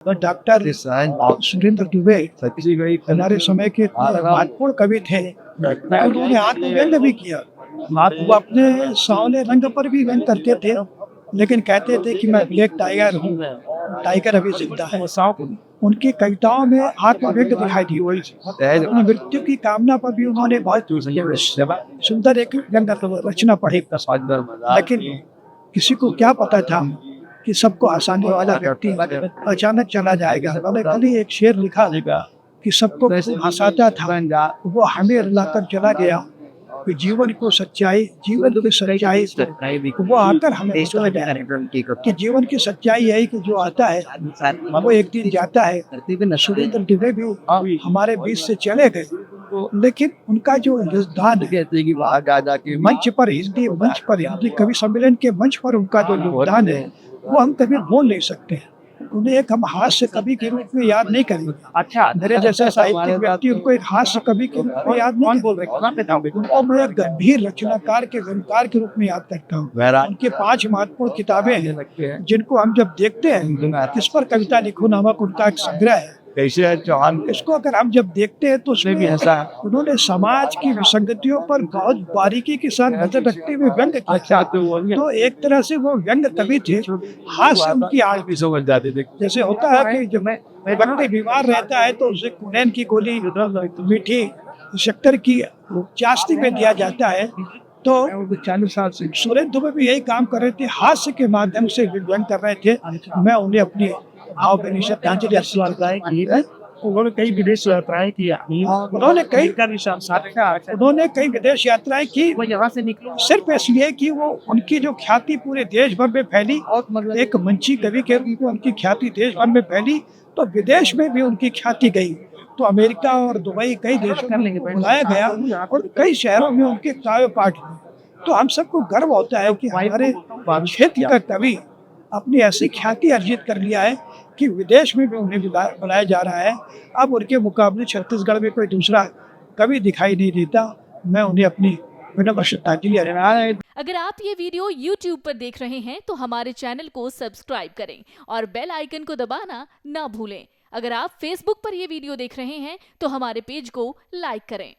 Doctor Surendra Dubey हमारे समय के महत्वपूर्ण कवि थे। उन्होंने आत्मव्यंग भी किया। वो अपने सांवले रंग पर भी व्यंग करते थे, लेकिन कहते थे कि मैं ब्लैक टाइगर हूँ, टाइगर अभी जिंदा है। उनकी कविताओं में आत्मव्यंग दिखाई दी। मृत्यु की कामना पर भी उन्होंने बहुत सुंदर एक व्यंग रचना पढ़ी। लेकिन किसी को क्या पता था कि सबको हंसाने वाला व्यक्ति अचानक चला जाएगा। उन्होंने कल ही एक शेर लिखा कि सबको हंसाता था वो हमें रुलाकर चला गया, कि जीवन की सच्चाई वो आकर हमें समझ आया कि जीवन की सच्चाई यही कि जो आता है वो एक दिन जाता है। सुरेंद्र दुबे भी हमारे बीच से चले गए, लेकिन उनका जो योगदान मंच पर हिंदी कवि सम्मेलन के मंच पर उनका जो योगदान है वो हम कभी भूल नहीं सकते। उन्हें एक हम हास्य कवि के रूप में याद नहीं करेंगे। अच्छा, मेरे जैसा साहित्यिक व्यक्ति उनको एक हास्य कवि के रूप में याद नहीं करेगा। उनको मैं एक गंभीर रचनाकार के गणकार के रूप में याद करता हूँ। उनकी 5 महत्वपूर्ण किताबें हैं जिनको हम जब देखते हैं, किस पर कविता लिखो नामक उनका एक संग्रह है। कैसे है चौहान, इसको अगर हम जब देखते हैं तो उसमें भी ऐसा उन्होंने समाज की विसंगतियों पर बहुत बारीकी के साथ नजर रखते हुए व्यंग किया। तो एक तरह से वो व्यंग कवि थे। हास्य उनकी आड़ भी समझ जाते थे। जैसे होता है कि जब व्यक्ति बीमार रहता है तो उसे कुनैन की गोली मीठी शक्कर की चाशनी में दिया जाता है। तो 40 साल से सुरेंद्र दुबे भी यही काम कर रहे थे, हास्य के माध्यम से व्यंग कर रहे थे। मैं उन्हें अपनी भावभीनी श्रद्धांजलि अर्पित की है। उन्होंने कई विदेश यात्राएं की, उन्होंने कई विदेश यात्राएं की। वो यहाँ से निकलो सिर्फ इसलिए कि वो उनकी जो ख्याति पूरे देश भर में फैली, एक मंची कवि के रूप में उनकी ख्याति देश भर में फैली, तो विदेश में भी उनकी ख्याति गई। तो अमेरिका और दुबई कई देशों में बुलाया गया और कई शहरों में उनके काव्य पाठ हुए। तो हम सबको गर्व होता है कि हमारे क्षेत्र का कवि अपनी ऐसी ख्याति अर्जित कर लिया है कि विदेश में भी उन्हें बुलाया जा रहा है। अब उनके मुकाबले छत्तीसगढ़ में कोई दूसरा कवि दिखाई नहीं देता। मैं उन्हें अपनी विनम्र श्रद्धांजलि। अगर आप ये वीडियो YouTube पर देख रहे हैं तो हमारे चैनल को सब्सक्राइब करें और बेल आइकन को दबाना ना भूलें। अगर आप Facebook पर ये वीडियो देख रहे हैं तो हमारे पेज को लाइक करें।